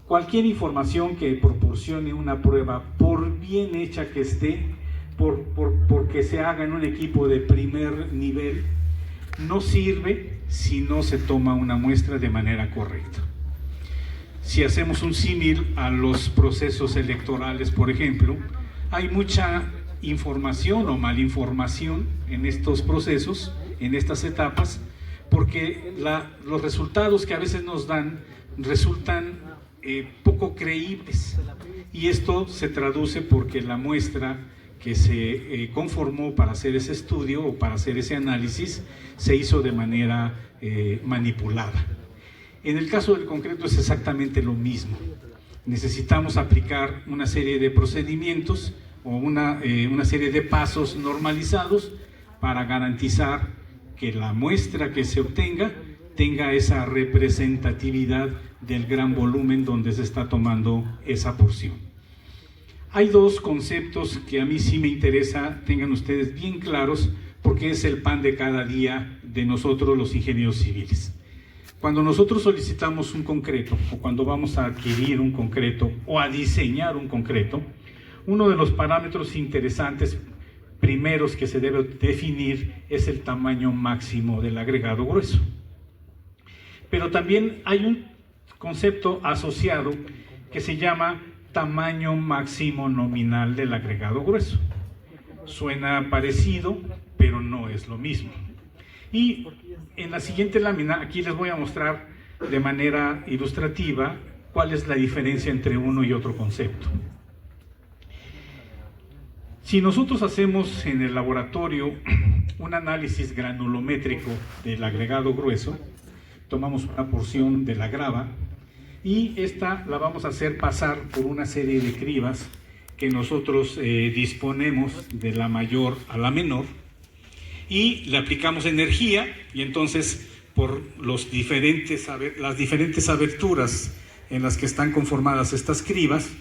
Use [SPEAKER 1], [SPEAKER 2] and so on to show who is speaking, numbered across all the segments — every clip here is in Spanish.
[SPEAKER 1] Cualquier información que proporcione una prueba, por bien hecha que esté, porque se haga en un equipo de primer nivel, no sirve si no se toma una muestra de manera correcta. Si hacemos un símil a los procesos electorales, por ejemplo, hay mucha información o malinformación en estos procesos, en estas etapas, porque los resultados que a veces nos dan resultan poco creíbles, y esto se traduce porque la muestra que se conformó para hacer ese estudio o para hacer ese análisis se hizo de manera manipulada. En el caso del concreto es exactamente lo mismo. Necesitamos aplicar una serie de procedimientos o una serie de pasos normalizados para garantizar que la muestra que se obtenga tenga esa representatividad del gran volumen donde se está tomando esa porción. Hay dos conceptos que a mí sí me interesa tengan ustedes bien claros, porque es el pan de cada día de nosotros los ingenieros civiles. Cuando nosotros solicitamos un concreto, o cuando vamos a adquirir un concreto o a diseñar un concreto, uno de los parámetros interesantes primeros que se debe definir es el tamaño máximo del agregado grueso. Pero también hay un concepto asociado que se llama tamaño máximo nominal del agregado grueso. Suena parecido, pero no es lo mismo. Y en la siguiente lámina, aquí les voy a mostrar de manera ilustrativa cuál es la diferencia entre uno y otro concepto. Si nosotros hacemos en el laboratorio un análisis granulométrico del agregado grueso, tomamos una porción de la grava y esta la vamos a hacer pasar por una serie de cribas que nosotros disponemos de la mayor a la menor, y le aplicamos energía, y entonces por las diferentes aberturas en las que están conformadas estas cribas,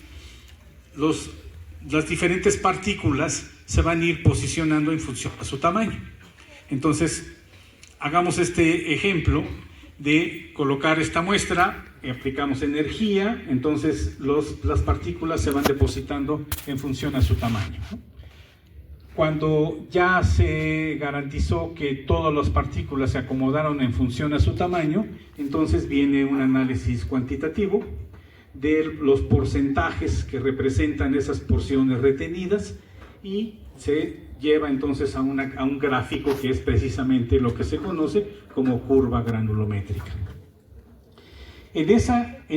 [SPEAKER 1] las diferentes partículas se van a ir posicionando en función a su tamaño. Entonces, hagamos este ejemplo de colocar esta muestra, aplicamos energía, entonces las partículas se van depositando en función a su tamaño. Cuando ya se garantizó que todas las partículas se acomodaron en función a su tamaño, entonces viene un análisis cuantitativo de los porcentajes que representan esas porciones retenidas, y se lleva entonces a un gráfico que es precisamente lo que se conoce como curva granulométrica. En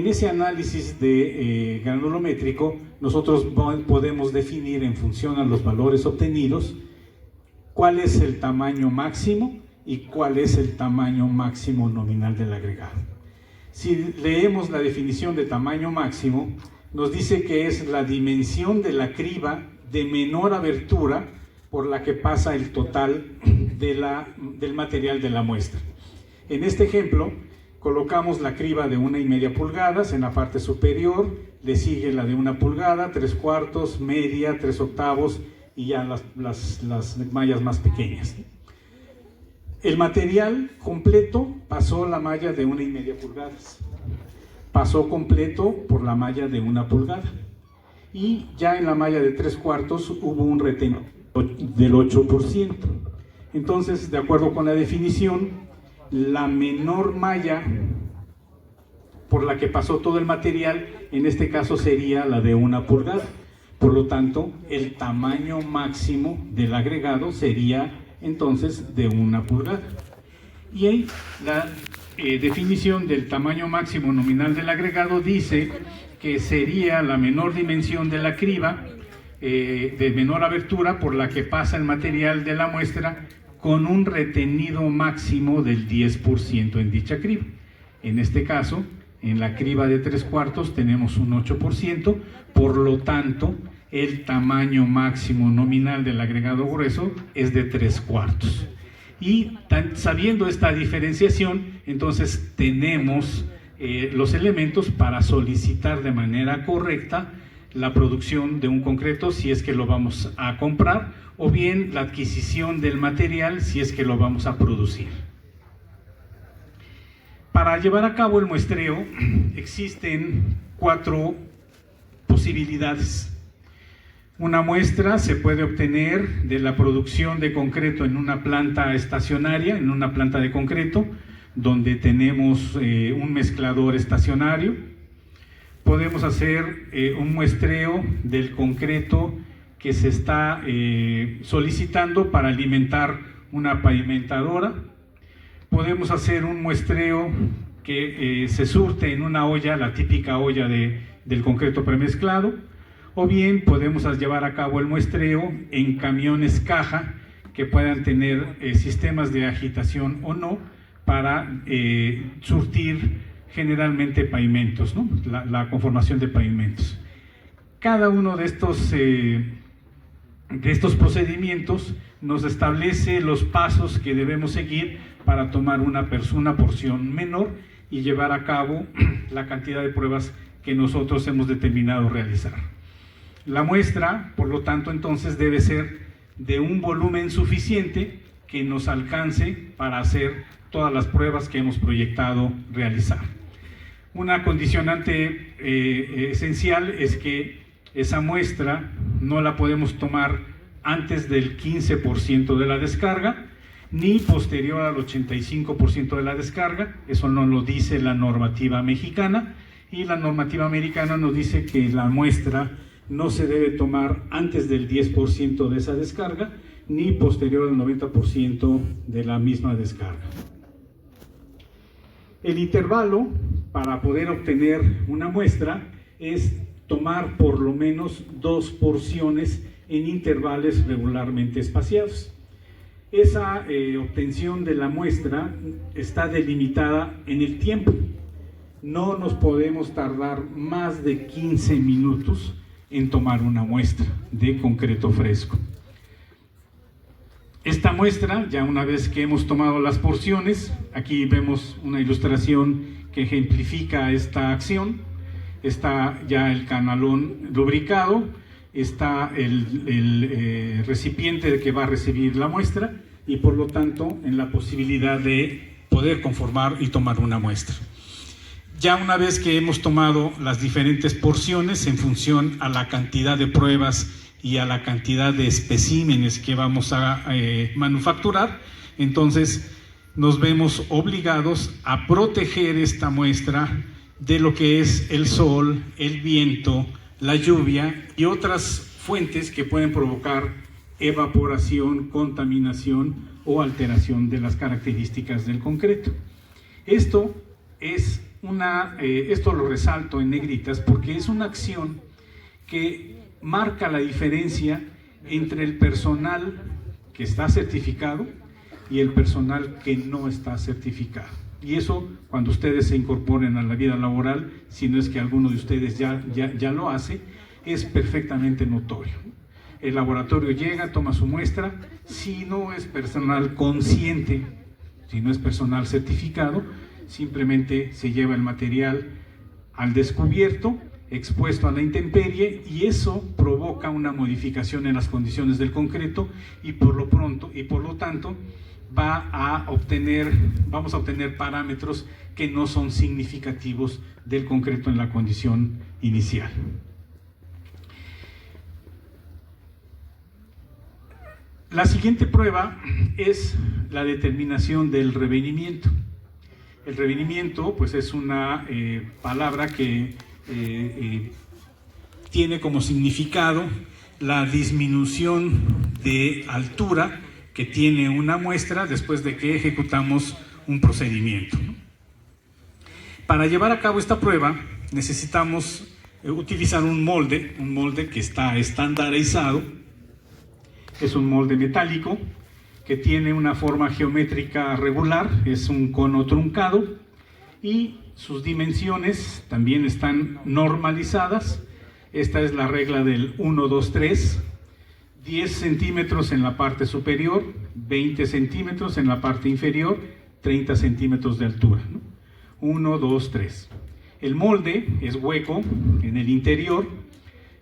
[SPEAKER 1] ese análisis de granulométrico, nosotros podemos definir en función a los valores obtenidos cuál es el tamaño máximo y cuál es el tamaño máximo nominal del agregado. Si leemos la definición de tamaño máximo, nos dice que es la dimensión de la criba de menor abertura por la que pasa el total del material de la muestra. En este ejemplo, colocamos la criba de 1,5 pulgadas en la parte superior, le sigue la de 1 pulgada, 3/4, media, 3/8 y ya las mallas más pequeñas. El material completo pasó la malla de 1,5 pulgadas, pasó completo por la malla de 1 pulgada, y ya en la malla de 3/4 hubo un retenimiento del 8%. Entonces, de acuerdo con la definición, la menor malla por la que pasó todo el material, en este caso sería la de 1 pulgada. Por lo tanto, el tamaño máximo del agregado sería entonces de 1 pulgada. Y ahí la definición del tamaño máximo nominal del agregado dice que sería la menor dimensión de la criba de menor abertura por la que pasa el material de la muestra, con un retenido máximo del 10% en dicha criba. En este caso, en la criba de 3/4 tenemos un 8%, por lo tanto, el tamaño máximo nominal del agregado grueso es de 3/4. Y sabiendo esta diferenciación, entonces tenemos los elementos para solicitar de manera correcta la producción de un concreto si es que lo vamos a comprar, o bien la adquisición del material si es que lo vamos a producir. Para llevar a cabo el muestreo existen 4 posibilidades. Una muestra se puede obtener de la producción de concreto en una planta estacionaria, en una planta de concreto, donde tenemos un mezclador estacionario. Podemos hacer un muestreo del concreto que se está solicitando para alimentar una pavimentadora. Podemos hacer un muestreo que se surte en una olla, la típica olla del concreto premezclado, o bien podemos llevar a cabo el muestreo en camiones caja que puedan tener sistemas de agitación o no para surtir generalmente pavimentos, ¿no? La conformación de pavimentos. Cada uno de estos procedimientos nos establece los pasos que debemos seguir para tomar una porción menor y llevar a cabo la cantidad de pruebas que nosotros hemos determinado realizar. La muestra, por lo tanto, entonces debe ser de un volumen suficiente que nos alcance para hacer todas las pruebas que hemos proyectado realizar. Una condicionante esencial es que esa muestra no la podemos tomar antes del 15% de la descarga, ni posterior al 85% de la descarga. Eso no lo dice la normativa mexicana, y la normativa americana nos dice que la muestra no se debe tomar antes del 10% de esa descarga, ni posterior al 90% de la misma descarga. El intervalo para poder obtener una muestra es tomar por lo menos 2 porciones en intervalos regularmente espaciados. Esa obtención de la muestra está delimitada en el tiempo. No nos podemos tardar más de 15 minutos en tomar una muestra de concreto fresco. Esta muestra, ya una vez que hemos tomado las porciones, aquí vemos una ilustración que ejemplifica esta acción. Está ya el canalón lubricado, está el recipiente que va a recibir la muestra, y por lo tanto en la posibilidad de poder conformar y tomar una muestra. Ya una vez que hemos tomado las diferentes porciones en función a la cantidad de pruebas y a la cantidad de especímenes que vamos a manufacturar, entonces nos vemos obligados a proteger esta muestra de lo que es el sol, el viento, la lluvia y otras fuentes que pueden provocar evaporación, contaminación o alteración de las características del concreto. Esto lo resalto en negritas porque es una acción que marca la diferencia entre el personal que está certificado y el personal que no está certificado. Y eso, cuando ustedes se incorporen a la vida laboral, si no es que alguno de ustedes ya lo hace, es perfectamente notorio. El laboratorio llega, toma su muestra, si no es personal consciente, si no es personal certificado, simplemente se lleva el material al descubierto, expuesto a la intemperie, y eso provoca una modificación en las condiciones del concreto, y por lo tanto vamos a obtener parámetros que no son significativos del concreto en la condición inicial. La siguiente prueba es la determinación del revenimiento. El revenimiento, pues, es una palabra que tiene como significado la disminución de altura que tiene una muestra después de que ejecutamos un procedimiento. Para llevar a cabo esta prueba necesitamos utilizar un molde que está estandarizado. Es un molde metálico que tiene una forma geométrica regular, es un cono truncado, y sus dimensiones también están normalizadas. Esta es la regla del 1, 2, 3, 10 centímetros en la parte superior, 20 centímetros en la parte inferior, 30 centímetros de altura, ¿no? 1, 2, 3. El molde es hueco en el interior,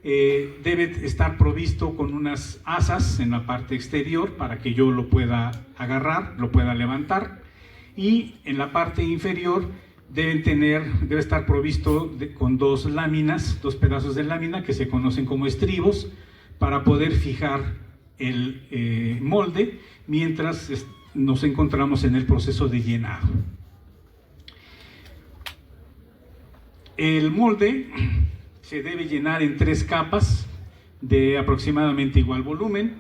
[SPEAKER 1] debe estar provisto con unas asas en la parte exterior para que yo lo pueda agarrar, lo pueda levantar, y en la parte inferior debe estar provisto con dos láminas, dos pedazos de lámina que se conocen como estribos, para poder fijar el molde mientras nos encontramos en el proceso de llenado. El molde se debe llenar en 3 capas de aproximadamente igual volumen.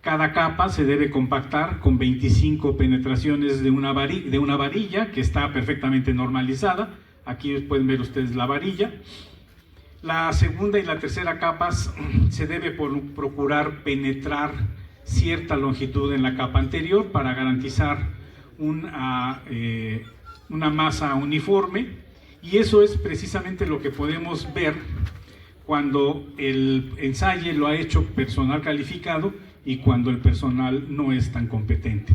[SPEAKER 1] Cada capa se debe compactar con 25 penetraciones de una varilla que está perfectamente normalizada. Aquí pueden ver ustedes la varilla. La segunda y la tercera capas se debe procurar penetrar cierta longitud en la capa anterior para garantizar una masa uniforme, y eso es precisamente lo que podemos ver cuando el ensayo lo ha hecho personal calificado y cuando el personal no es tan competente.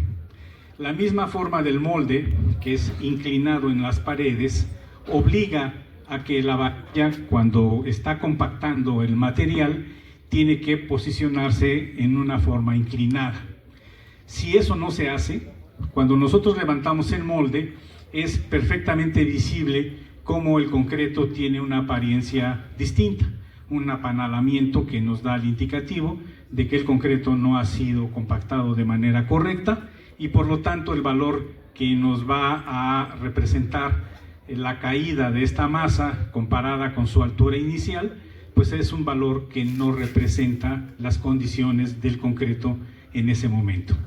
[SPEAKER 1] La misma forma del molde, que es inclinado en las paredes, obliga a que la varilla, cuando está compactando el material, tiene que posicionarse en una forma inclinada. Si eso no se hace, cuando nosotros levantamos el molde, es perfectamente visible cómo el concreto tiene una apariencia distinta, un apanalamiento que nos da el indicativo de que el concreto no ha sido compactado de manera correcta, y por lo tanto el valor que nos va a representar la caída de esta masa comparada con su altura inicial, pues es un valor que no representa las condiciones del concreto en ese momento.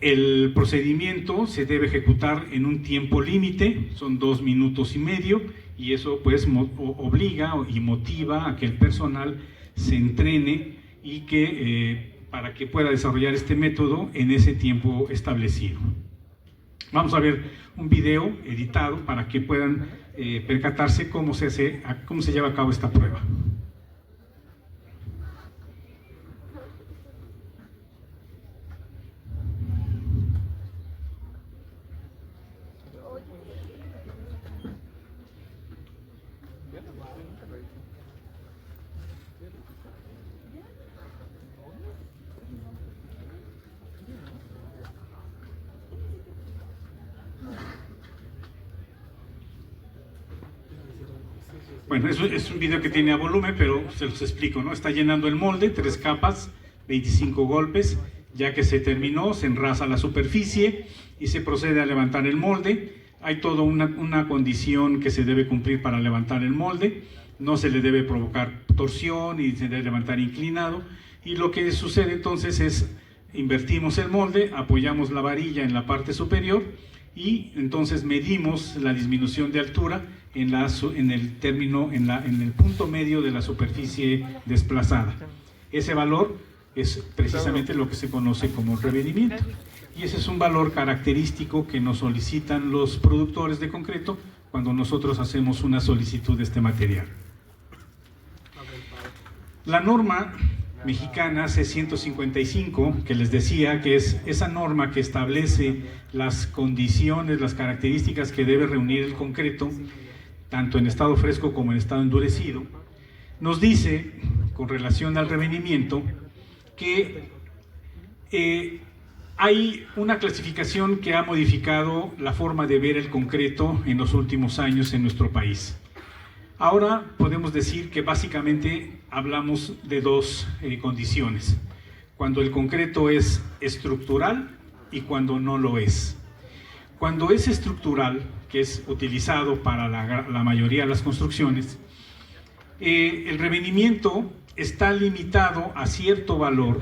[SPEAKER 1] El procedimiento se debe ejecutar en un tiempo límite, son 2 minutos y medio, y eso pues obliga y motiva a que el personal se entrene y para que pueda desarrollar este método en ese tiempo establecido. Vamos a ver un video editado para que puedan percatarse cómo se lleva a cabo esta prueba. Bueno, es un video que tiene a volumen, pero se los explico, ¿no? Está llenando el molde, 3 capas, 25 golpes. Ya que se terminó, se enrasa la superficie y se procede a levantar el molde. Hay toda una condición que se debe cumplir para levantar el molde. No se le debe provocar torsión y se debe levantar inclinado. Y lo que sucede entonces es, invertimos el molde, apoyamos la varilla en la parte superior y entonces medimos la disminución de altura en el punto medio de la superficie desplazada. Ese valor es precisamente lo que se conoce como revenimiento, y ese es un valor característico que nos solicitan los productores de concreto cuando nosotros hacemos una solicitud de este material. La norma mexicana C155, que les decía que es esa norma que establece las condiciones, las características que debe reunir el concreto, tanto en estado fresco como en estado endurecido, nos dice, con relación al revenimiento, que hay una clasificación que ha modificado la forma de ver el concreto en los últimos años en nuestro país. Ahora podemos decir que básicamente hablamos de 2 condiciones: cuando el concreto es estructural y cuando no lo es. Cuando es estructural, que es utilizado para la mayoría de las construcciones, el revenimiento está limitado a cierto valor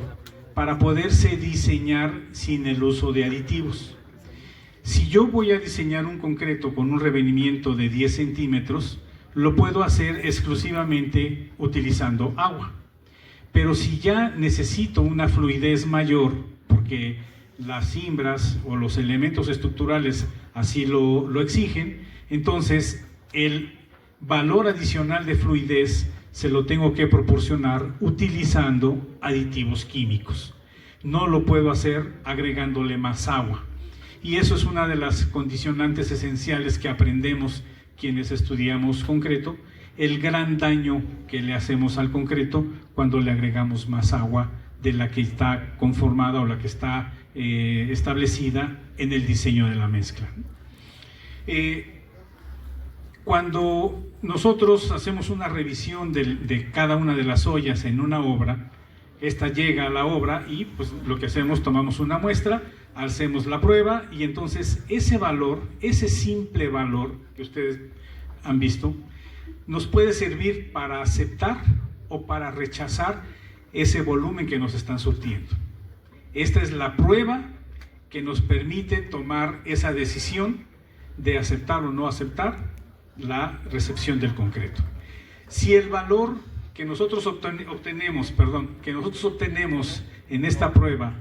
[SPEAKER 1] para poderse diseñar sin el uso de aditivos. Si yo voy a diseñar un concreto con un revenimiento de 10 centímetros, lo puedo hacer exclusivamente utilizando agua. Pero si ya necesito una fluidez mayor, porque las cimbras o los elementos estructurales así lo exigen, entonces el valor adicional de fluidez se lo tengo que proporcionar utilizando aditivos químicos. No lo puedo hacer agregándole más agua. Y eso es una de las condicionantes esenciales que aprendemos quienes estudiamos concreto, el gran daño que le hacemos al concreto cuando le agregamos más agua de la que está conformada o la que está establecida en el diseño de la mezcla. Cuando nosotros hacemos una revisión de cada una de las ollas en una obra, esta llega a la obra y pues lo que hacemos, tomamos una muestra, hacemos la prueba y entonces ese valor, ese simple valor que ustedes han visto, nos puede servir para aceptar o para rechazar ese volumen que nos están surtiendo. Esta es la prueba que nos permite tomar esa decisión de aceptar o no aceptar la recepción del concreto. Si el valor que nosotros obtenemos en esta prueba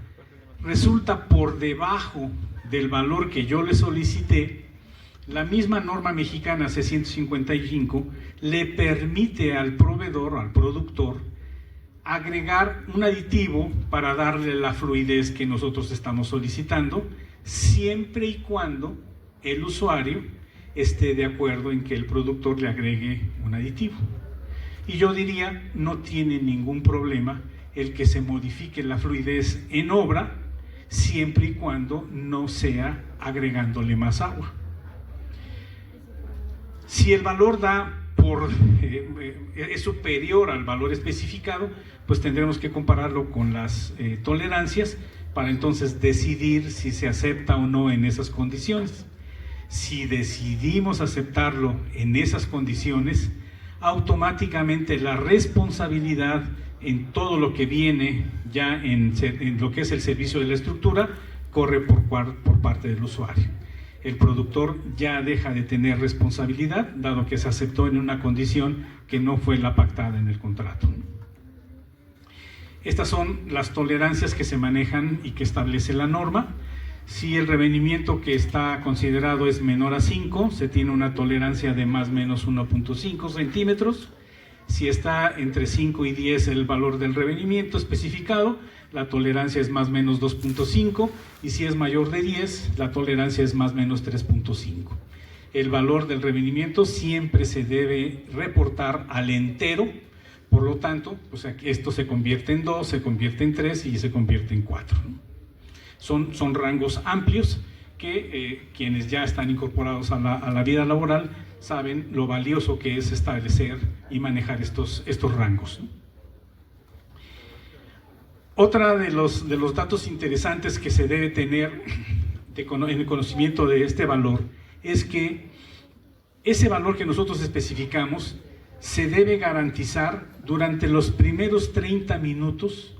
[SPEAKER 1] resulta por debajo del valor que yo le solicité, la misma norma mexicana C155 le permite al proveedor o al productor agregar un aditivo para darle la fluidez que nosotros estamos solicitando, siempre y cuando el usuario esté de acuerdo en que el productor le agregue un aditivo. Y yo diría, no tiene ningún problema el que se modifique la fluidez en obra, siempre y cuando no sea agregándole más agua. Si el valor es superior al valor especificado, pues tendremos que compararlo con las tolerancias para entonces decidir si se acepta o no en esas condiciones. Si decidimos aceptarlo en esas condiciones, automáticamente la responsabilidad en todo lo que viene ya en lo que es el servicio de la estructura corre por parte del usuario. El productor ya deja de tener responsabilidad, dado que se aceptó en una condición que no fue la pactada en el contrato. Estas son las tolerancias que se manejan y que establece la norma. Si el revenimiento que está considerado es menor a 5, se tiene una tolerancia de más o menos 1.5 centímetros. Si está entre 5 y 10 el valor del revenimiento especificado, la tolerancia es más o menos 2.5, y si es mayor de 10, la tolerancia es más o menos 3.5. El valor del revenimiento siempre se debe reportar al entero, por lo tanto, pues esto se convierte en 2, se convierte en 3 y se convierte en 4. Son rangos amplios que quienes ya están incorporados a la vida laboral saben lo valioso que es establecer y manejar estos rangos. Otra de los datos interesantes que se debe tener en el conocimiento de este valor es que ese valor que nosotros especificamos se debe garantizar durante los primeros 30 minutos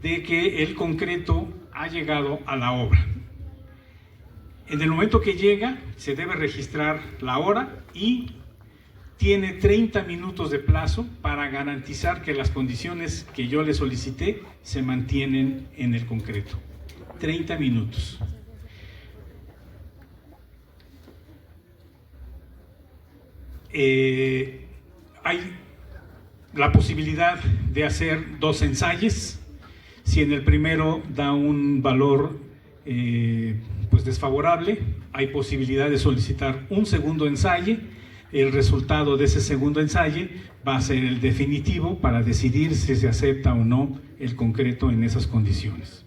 [SPEAKER 1] de que el concreto ha llegado a la obra. En el momento que llega, se debe registrar la hora y tiene 30 minutos de plazo para garantizar que las condiciones que yo le solicité se mantienen en el concreto. 30 minutos. Hay la posibilidad de hacer 2 ensayos. Si en el primero da un valor pues desfavorable, hay posibilidad de solicitar un segundo ensayo. El resultado de ese segundo ensayo va a ser el definitivo para decidir si se acepta o no el concreto en esas condiciones.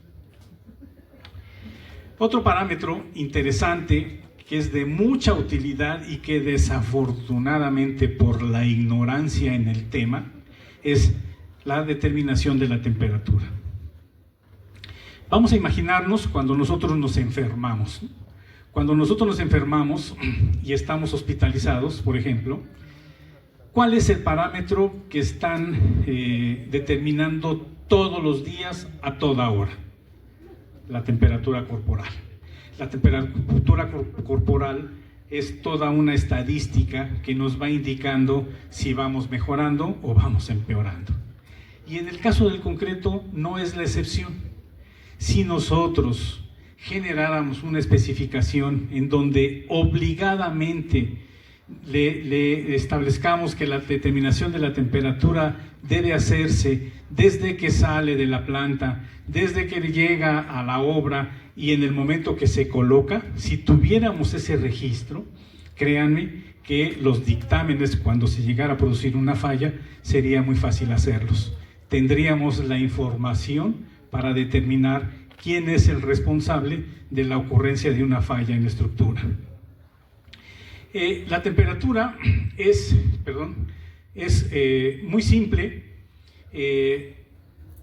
[SPEAKER 1] Otro parámetro interesante que es de mucha utilidad y que desafortunadamente por la ignorancia en el tema es la determinación de la temperatura. Vamos a imaginarnos cuando nosotros nos enfermamos. Cuando nosotros nos enfermamos y estamos hospitalizados, por ejemplo, ¿cuál es el parámetro que están determinando todos los días a toda hora? La temperatura corporal. La temperatura corporal es toda una estadística que nos va indicando si vamos mejorando o vamos empeorando. Y en el caso del concreto no es la excepción. Si nosotros generáramos una especificación en donde obligadamente le establezcamos que la determinación de la temperatura debe hacerse desde que sale de la planta, desde que llega a la obra y en el momento que se coloca, si tuviéramos ese registro, créanme que los dictámenes, cuando se llegara a producir una falla, sería muy fácil hacerlos. Tendríamos la información para determinar quién es el responsable de la ocurrencia de una falla en la estructura. La temperatura es muy simple.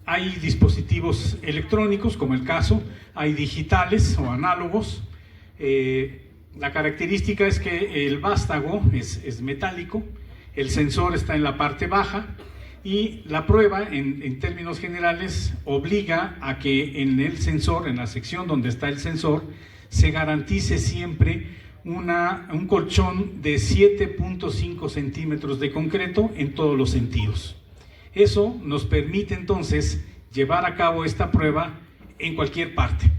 [SPEAKER 1] Hay dispositivos electrónicos, como el caso, hay digitales o análogos. La característica es que el vástago es metálico, el sensor está en la parte baja, y la prueba, en términos generales, obliga a que en el sensor, en la sección donde está el sensor, se garantice siempre un colchón de 7.5 centímetros de concreto en todos los sentidos. Eso nos permite entonces llevar a cabo esta prueba en cualquier parte.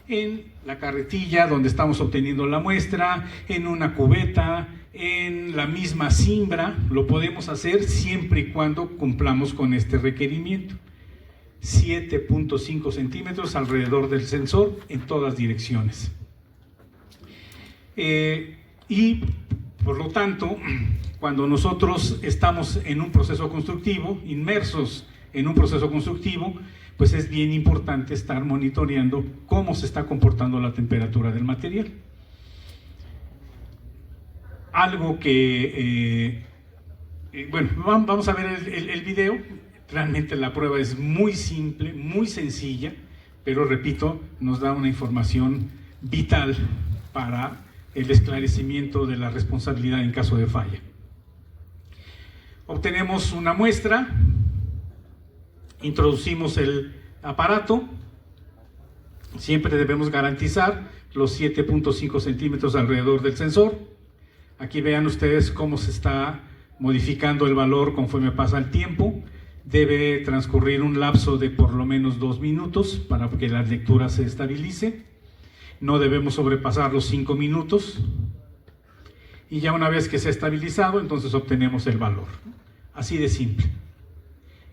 [SPEAKER 1] En la carretilla donde estamos obteniendo la muestra, en una cubeta, en la misma cimbra, lo podemos hacer siempre y cuando cumplamos con este requerimiento. 7.5 centímetros alrededor del sensor en todas direcciones. Y por lo tanto, cuando nosotros estamos en un proceso constructivo, inmersos en un proceso constructivo, pues es bien importante estar monitoreando cómo se está comportando la temperatura del material. Algo que, bueno, vamos a ver el video. Realmente la prueba es muy simple, muy sencilla, pero repito, nos da una información vital para el esclarecimiento de la responsabilidad en caso de falla. Obtenemos una muestra, introducimos el aparato, siempre debemos garantizar los 7.5 centímetros alrededor del sensor. Aquí vean ustedes cómo se está modificando el valor conforme pasa el tiempo. Debe transcurrir un lapso de por lo menos 2 minutos para que la lectura se estabilice. No debemos sobrepasar los 5 minutos, y ya una vez que se ha estabilizado, entonces obtenemos el valor. Así de simple.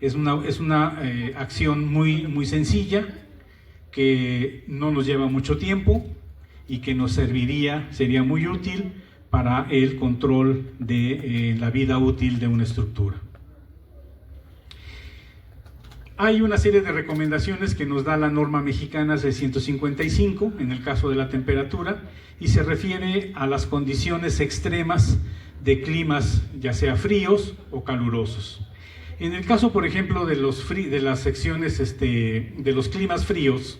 [SPEAKER 1] Es una acción muy sencilla, que no nos lleva mucho tiempo y que nos sería muy útil para el control de la vida útil de una estructura. Hay una serie de recomendaciones que nos da la norma mexicana 655 en el caso de la temperatura, y se refiere a las condiciones extremas de climas, ya sea fríos o calurosos. En el caso, por ejemplo, de las secciones de los climas fríos,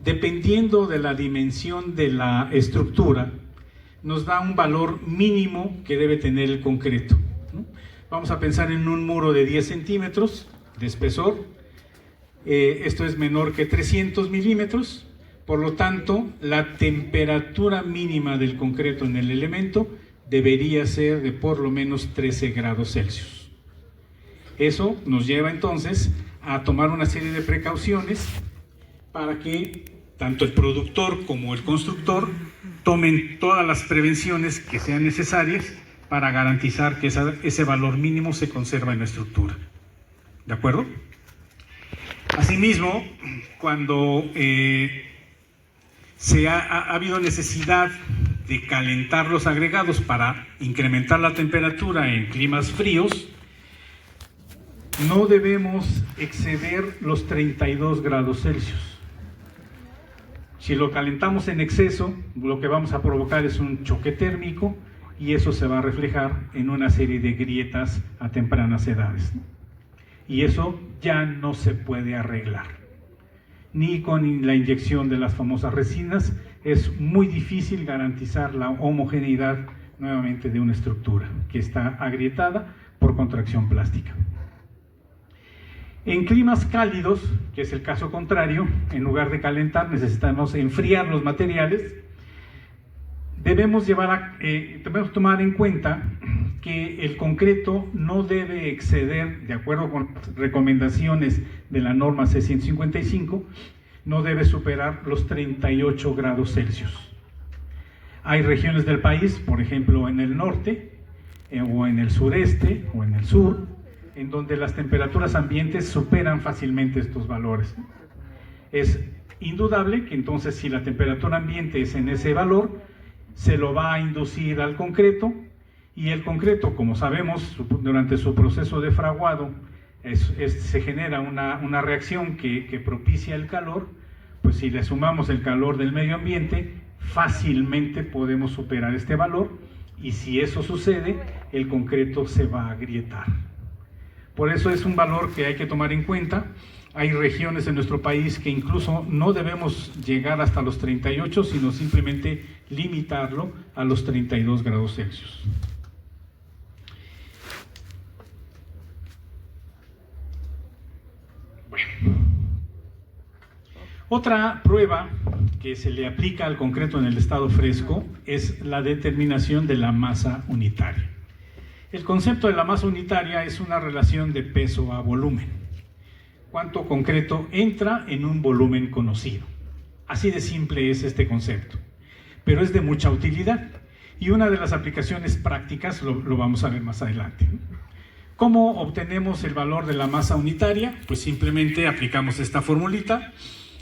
[SPEAKER 1] dependiendo de la dimensión de la estructura, nos da un valor mínimo que debe tener el concreto, ¿no? Vamos a pensar en un muro de 10 centímetros de espesor. Esto es menor que 300 milímetros, por lo tanto, la temperatura mínima del concreto en el elemento debería ser de por lo menos 13 grados Celsius. Eso nos lleva entonces a tomar una serie de precauciones para que tanto el productor como el constructor tomen todas las prevenciones que sean necesarias para garantizar que ese valor mínimo se conserva en la estructura. ¿De acuerdo? Asimismo, cuando ha habido necesidad de calentar los agregados para incrementar la temperatura en climas fríos, no debemos exceder los 32 grados Celsius. Si lo calentamos en exceso, lo que vamos a provocar es un choque térmico, y eso se va a reflejar en una serie de grietas a tempranas edades. Y eso ya no se puede arreglar. Ni con la inyección de las famosas resinas es muy difícil garantizar la homogeneidad nuevamente de una estructura que está agrietada por contracción plástica. En climas cálidos, que es el caso contrario, en lugar de calentar necesitamos enfriar los materiales. Debemos tomar en cuenta que el concreto no debe exceder, de acuerdo con las recomendaciones de la norma 655, no debe superar los 38 grados Celsius. Hay regiones del país, por ejemplo en el norte, o en el sureste, o en el sur, en donde las temperaturas ambientes superan fácilmente estos valores. Es indudable que entonces, si la temperatura ambiente es en ese valor, se lo va a inducir al concreto, y el concreto, como sabemos, durante su proceso de fraguado se genera una reacción que propicia el calor, pues si le sumamos el calor del medio ambiente, fácilmente podemos superar este valor, y si eso sucede, el concreto se va a agrietar. Por eso es un valor que hay que tomar en cuenta. Hay regiones en nuestro país que incluso no debemos llegar hasta los 38, sino simplemente limitarlo a los 32 grados Celsius. Bueno. Otra prueba que se le aplica al concreto en el estado fresco es la determinación de la masa unitaria. El concepto de la masa unitaria es una relación de peso a volumen. ¿Cuánto concreto entra en un volumen conocido? Así de simple es este concepto, pero es de mucha utilidad, y una de las aplicaciones prácticas lo vamos a ver más adelante. ¿Cómo obtenemos el valor de la masa unitaria? Pues simplemente aplicamos esta formulita,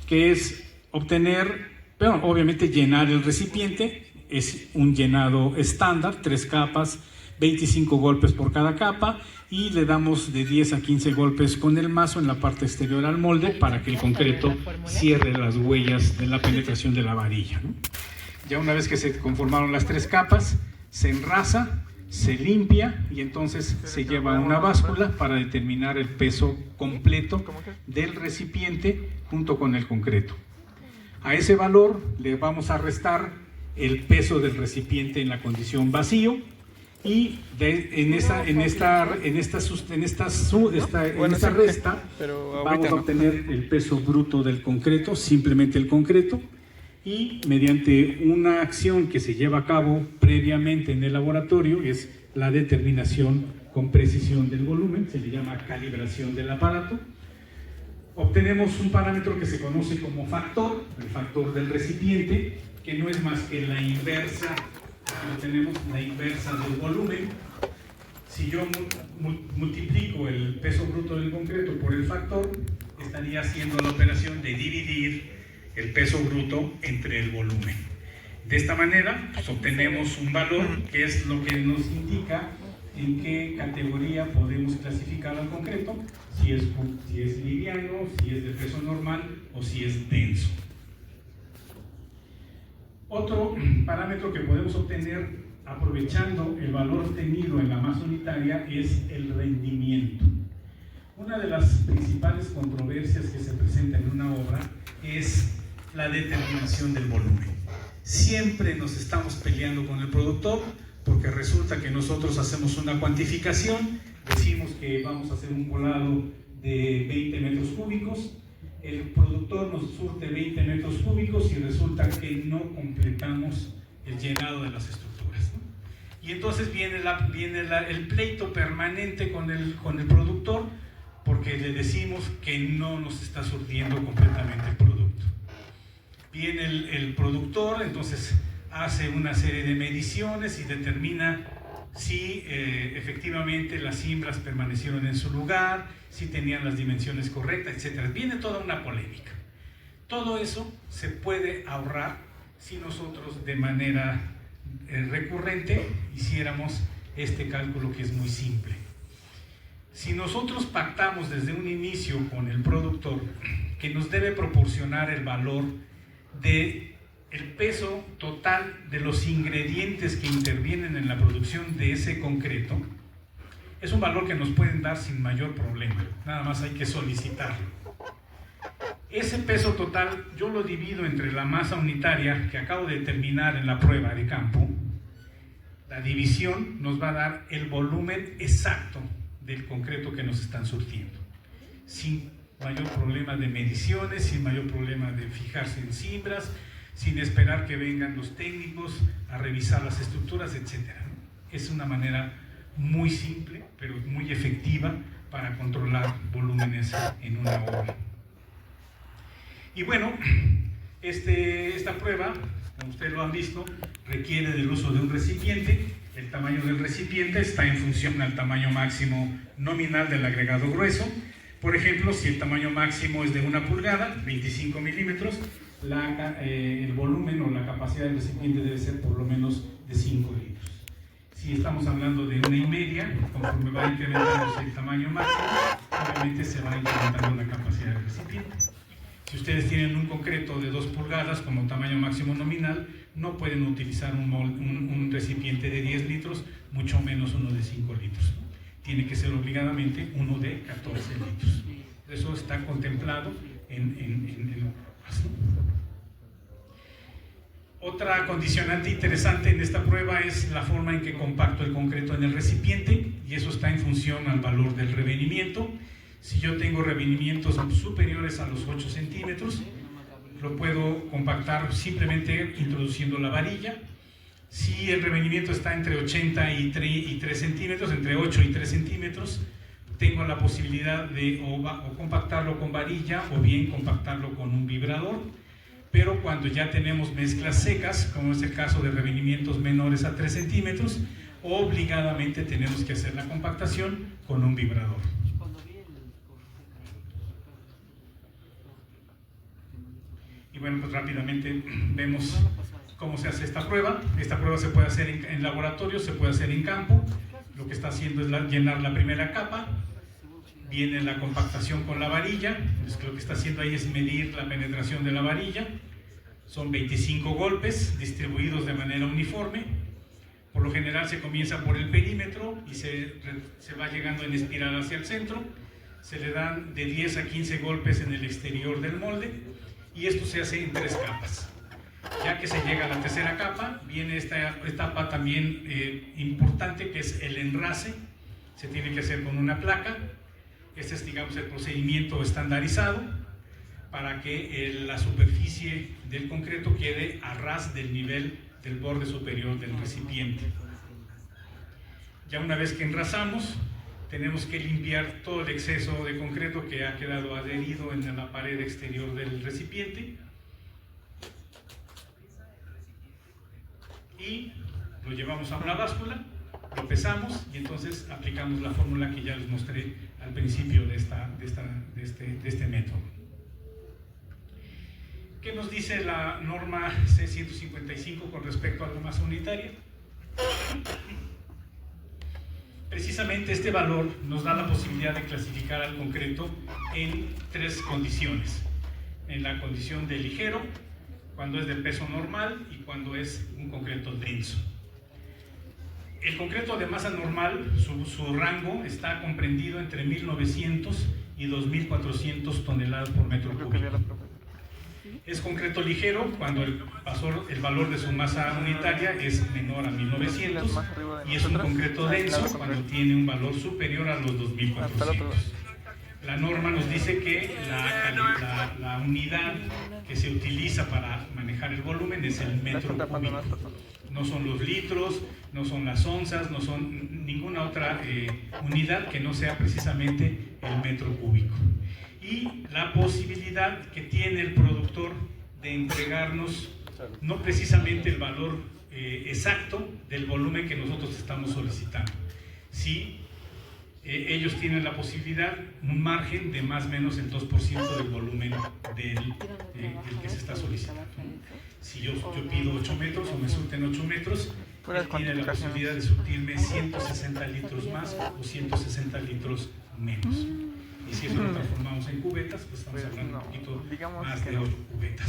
[SPEAKER 1] que es obtener, bueno, obviamente llenar el recipiente. Es un llenado estándar, 3 capas, 25 golpes por cada capa, y le damos de 10 a 15 golpes con el mazo en la parte exterior al molde para que el concreto cierre las huellas de la penetración de la varilla, ¿no? Ya una vez que se conformaron las 3 capas, se enrasa, se limpia y entonces se lleva a una báscula para determinar el peso completo del recipiente junto con el concreto. A ese valor le vamos a restar el peso del recipiente en la condición vacío, y en esta resta vamos a obtener el peso bruto del concreto, simplemente el concreto, y mediante una acción que se lleva a cabo previamente en el laboratorio, es la determinación con precisión del volumen, se le llama calibración del aparato. Obtenemos un parámetro que se conoce como factor, el factor del recipiente, que no es más que la inversa. Tenemos la inversa del volumen. Si yo multiplico el peso bruto del concreto por el factor, estaría haciendo la operación de dividir el peso bruto entre el volumen. De esta manera, pues, obtenemos un valor que es lo que nos indica en qué categoría podemos clasificar al concreto, si es liviano, si es de peso normal o si es denso. Otro parámetro que podemos obtener aprovechando el valor obtenido en la masa unitaria es el rendimiento. Una de las principales controversias que se presenta en una obra es la determinación del volumen. Siempre nos estamos peleando con el productor porque resulta que nosotros hacemos una cuantificación, decimos que vamos a hacer un colado de 20 metros cúbicos, el productor nos surte 20 metros cúbicos y resulta que no completamos el llenado de las estructuras, ¿no? Y entonces viene el pleito permanente con el productor, porque le decimos que no nos está surtiendo completamente el producto. Viene el productor, entonces hace una serie de mediciones y determina si efectivamente las cimbras permanecieron en su lugar, si tenían las dimensiones correctas, etc. Viene toda una polémica. Todo eso se puede ahorrar si nosotros de manera recurrente hiciéramos este cálculo, que es muy simple. Si nosotros pactamos desde un inicio con el productor que nos debe proporcionar el valor del peso total de los ingredientes que intervienen en la producción de ese concreto, es un valor que nos pueden dar sin mayor problema, nada más hay que solicitarlo. Ese peso total yo lo divido entre la masa unitaria que acabo de determinar en la prueba de campo. La división nos va a dar el volumen exacto del concreto que nos están surtiendo, sin mayor problema de mediciones, sin mayor problema de fijarse en cimbras, sin esperar que vengan los técnicos a revisar las estructuras, etc. Es una manera muy simple, pero muy efectiva para controlar volúmenes en una obra. Y bueno, esta prueba, como ustedes lo han visto, requiere del uso de un recipiente. El tamaño del recipiente está en función al tamaño máximo nominal del agregado grueso. Por ejemplo, si el tamaño máximo es de 1 pulgada, 25 milímetros, el volumen o la capacidad del recipiente debe ser por lo menos de 5 litros. Si estamos hablando de 1,5, conforme va incrementando el tamaño máximo, obviamente se va incrementando la capacidad del recipiente. Si ustedes tienen un concreto de 2 pulgadas como tamaño máximo nominal, no pueden utilizar un recipiente de 10 litros, mucho menos uno de 5 litros. Tiene que ser obligadamente uno de 14 litros. Eso está contemplado en normas, ¿no? Otra condicionante interesante en esta prueba es la forma en que compacto el concreto en el recipiente, y eso está en función al valor del revenimiento. Si yo tengo revenimientos superiores a los 8 centímetros, lo puedo compactar simplemente introduciendo la varilla. Si el revenimiento está entre 80 y 3 centímetros, entre 8 y 3 centímetros, tengo la posibilidad de o compactarlo con varilla o bien compactarlo con un vibrador. Pero cuando ya tenemos mezclas secas, como es el caso de revenimientos menores a 3 centímetros, obligadamente tenemos que hacer la compactación con un vibrador. Y bueno, pues rápidamente vemos cómo se hace esta prueba. Esta prueba se puede hacer en laboratorio, se puede hacer en campo. Lo que está haciendo es llenar la primera capa. Viene la compactación con la varilla. Entonces, lo que está haciendo ahí es medir la penetración de la varilla. Son 25 golpes distribuidos de manera uniforme. Por lo general se comienza por el perímetro y se va llegando en espiral hacia el centro. Se le dan de 10 a 15 golpes en el exterior del molde, y esto se hace en 3 capas. Ya que se llega a la tercera capa, viene esta etapa también importante, que es el enrase. Se tiene que hacer con una placa. Este es, digamos, el procedimiento estandarizado para que la superficie del concreto quede a ras del nivel del borde superior del recipiente. Ya una vez que enrasamos, tenemos que limpiar todo el exceso de concreto que ha quedado adherido en la pared exterior del recipiente, y lo llevamos a una báscula, lo pesamos y entonces aplicamos la fórmula que ya les mostré al principio de este método. ¿Qué nos dice la norma C155 con respecto a la masa unitaria? Precisamente este valor nos da la posibilidad de clasificar al concreto en 3 condiciones. En la condición de ligero, cuando es de peso normal y cuando es un concreto denso. El concreto de masa normal, su rango está comprendido entre 1900 y 2400 toneladas por metro cúbico. Es concreto ligero cuando el valor de su masa unitaria es menor a 1900, y es un concreto denso cuando tiene un valor superior a los 2400. La norma nos dice que la unidad que se utiliza para manejar el volumen es el metro cúbico. No son los litros, no son las onzas, no son ninguna otra unidad que no sea precisamente el metro cúbico. Y la posibilidad que tiene el productor de entregarnos no precisamente el valor exacto del volumen que nosotros estamos solicitando. Sí, ellos tienen la posibilidad, un margen de más o menos el 2% del volumen del que se está solicitando. Si yo pido 8 metros o me surten 8 metros, él tiene la posibilidad de surtirme 160 litros más o 160 litros menos. Y si eso lo transformamos en cubetas, pues estamos hablando un poquito más de 8 cubetas.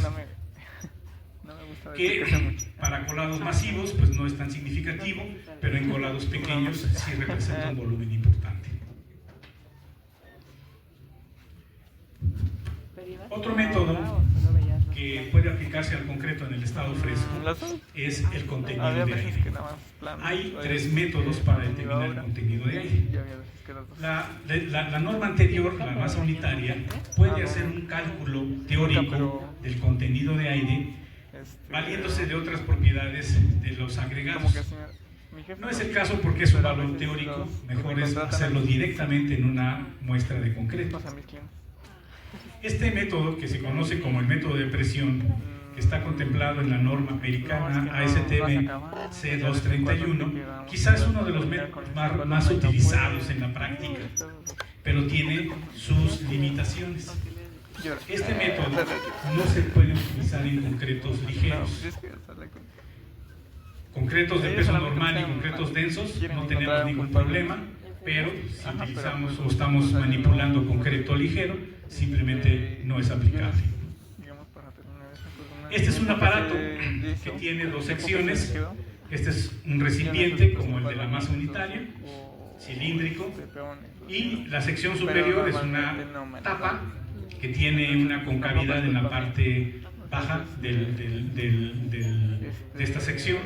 [SPEAKER 1] Que para colados masivos pues no es tan significativo, pero en colados pequeños sí representa un volumen importante. Otro método que puede aplicarse al concreto en el estado fresco es el contenido de aire. Hay 3 métodos para determinar el contenido de aire. La norma anterior, la masa unitaria, puede hacer un cálculo teórico del contenido de aire valiéndose de otras propiedades de los agregados. No es el caso porque es un valor teórico, mejor es hacerlo directamente en una muestra de concreto. Este método, que se conoce como el método de presión, que está contemplado en la norma americana ASTM C231, quizás es uno de los métodos más utilizados en la práctica, pero tiene sus limitaciones. Este método no se puede utilizar en concretos ligeros. Concretos de peso normal y concretos densos no tenemos ningún problema, pero si utilizamos o estamos manipulando concreto ligero, simplemente no es aplicable. Este es un aparato que tiene dos secciones. Este es un recipiente como el de la masa unitaria, cilíndrico, y la sección superior es una tapa que tiene una concavidad en la parte baja de esta sección.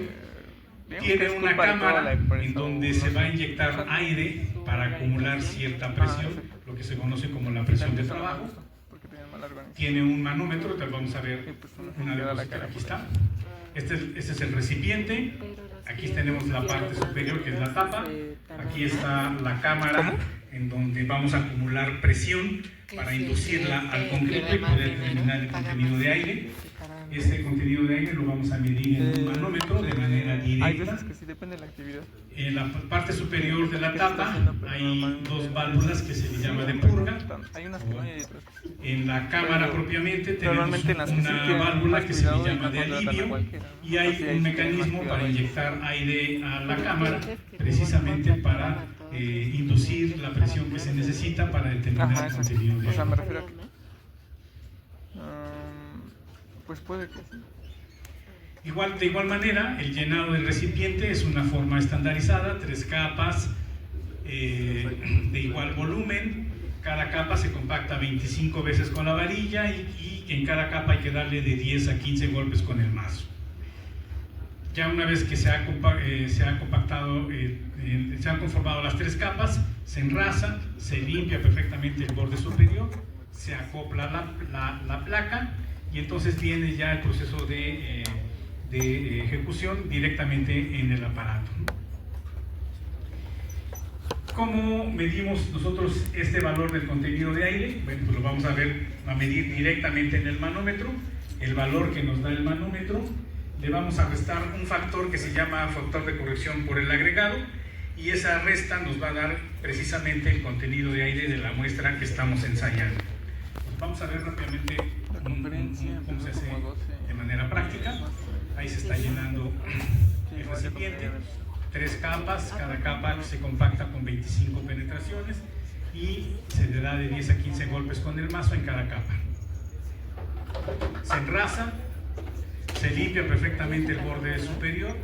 [SPEAKER 1] Tiene una cámara en donde se va a inyectar aire para acumular cierta presión, lo que se conoce como la presión de trabajo. Tiene un manómetro, te vamos a ver una diapositiva, aquí está. Este es el recipiente, aquí tenemos la parte superior que es la tapa, aquí está la cámara en donde vamos a acumular presión para inducirla al concreto y poder determinar el contenido de aire. Este contenido de aire lo vamos a medir en un manómetro de manera directa.
[SPEAKER 2] Hay veces que sí depende de la actividad.
[SPEAKER 1] En la parte superior de la tapa hay dos válvulas que se le llama de purga.
[SPEAKER 2] Hay unas que no hay otras.
[SPEAKER 1] En la cámara propiamente tenemos una válvula que se le llama de alivio y hay un mecanismo para inyectar aire a la cámara precisamente para inducir la presión que se necesita para determinar el contenido de aire.
[SPEAKER 2] O sea, me refiero a que... pues puede que sí.
[SPEAKER 1] De igual manera, el llenado del recipiente es una forma estandarizada, 3 capas de igual volumen. Cada capa se compacta 25 veces con la varilla y en cada capa hay que darle de 10 a 15 golpes con el mazo. Ya una vez que se ha compactado, se han conformado las 3 capas, se enrasa, se limpia perfectamente el borde superior, se acopla la placa y entonces viene ya el proceso de ejecución directamente en el aparato. ¿Cómo medimos nosotros este valor del contenido de aire? Bueno, pues lo vamos a medir directamente en el manómetro. El valor que nos da el manómetro, le vamos a restar un factor que se llama factor de corrección por el agregado y esa resta nos va a dar precisamente el contenido de aire de la muestra que estamos ensayando. Pues vamos a ver rápidamente cómo se hace de manera práctica. Ahí se está llenando el recipiente, 3 capas, cada capa se compacta con 25 penetraciones y se le da de 10 a 15 golpes con el mazo en cada capa. Se enrasa, se limpia perfectamente el borde superior,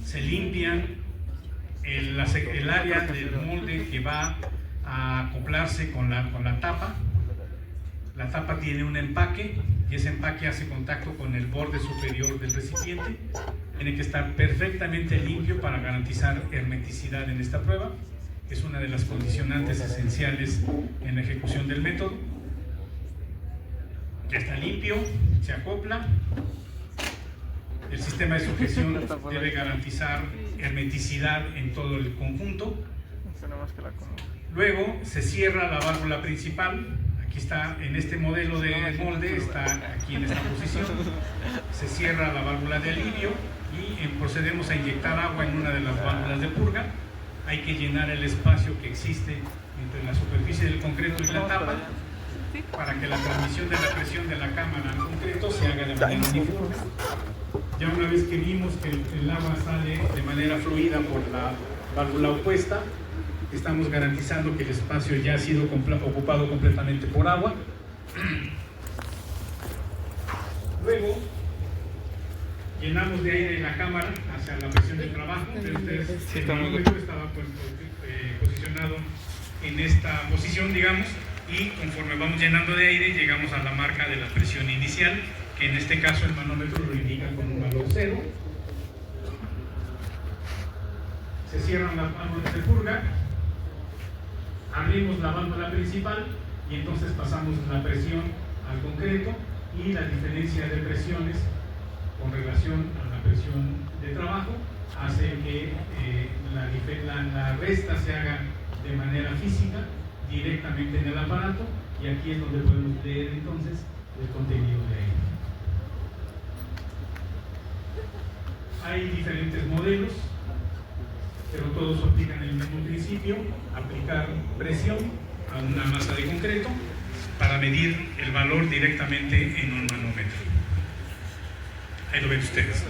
[SPEAKER 1] se limpia el área del molde que va a acoplarse con la tapa. La tapa tiene un empaque y ese empaque hace contacto con el borde superior del recipiente. Tiene que estar perfectamente limpio para garantizar hermeticidad en esta prueba. Es una de las condicionantes esenciales en la ejecución del método. Ya está limpio, se acopla. El sistema de sujeción debe garantizar hermeticidad en todo el conjunto. Luego se cierra la válvula principal. Aquí está, en este modelo de molde, está aquí en esta posición. Se cierra la válvula de alivio y procedemos a inyectar agua en una de las válvulas de purga. Hay que llenar el espacio que existe entre la superficie del concreto y la tapa para que la transmisión de la presión de la cámara al concreto se haga de manera uniforme. Ya una vez que vimos que el agua sale de manera fluida por la válvula opuesta, estamos garantizando que el espacio ya ha sido ocupado completamente por agua. Luego llenamos de aire la cámara hacia la presión de trabajo. El manómetro estaba posicionado en esta posición, digamos, y conforme vamos llenando de aire llegamos a la marca de la presión inicial, que en este caso el manómetro lo indica con un valor 0. Se cierran las válvulas de purga, abrimos la válvula principal y entonces pasamos la presión al concreto y la diferencia de presiones con relación a la presión de trabajo hace que la resta se haga de manera física directamente en el aparato y aquí es donde podemos leer entonces el contenido de aire. Hay diferentes modelos, pero todos aplican el mismo principio, aplicar presión a una masa de concreto para medir el valor directamente en un manómetro. Ahí lo ven ustedes.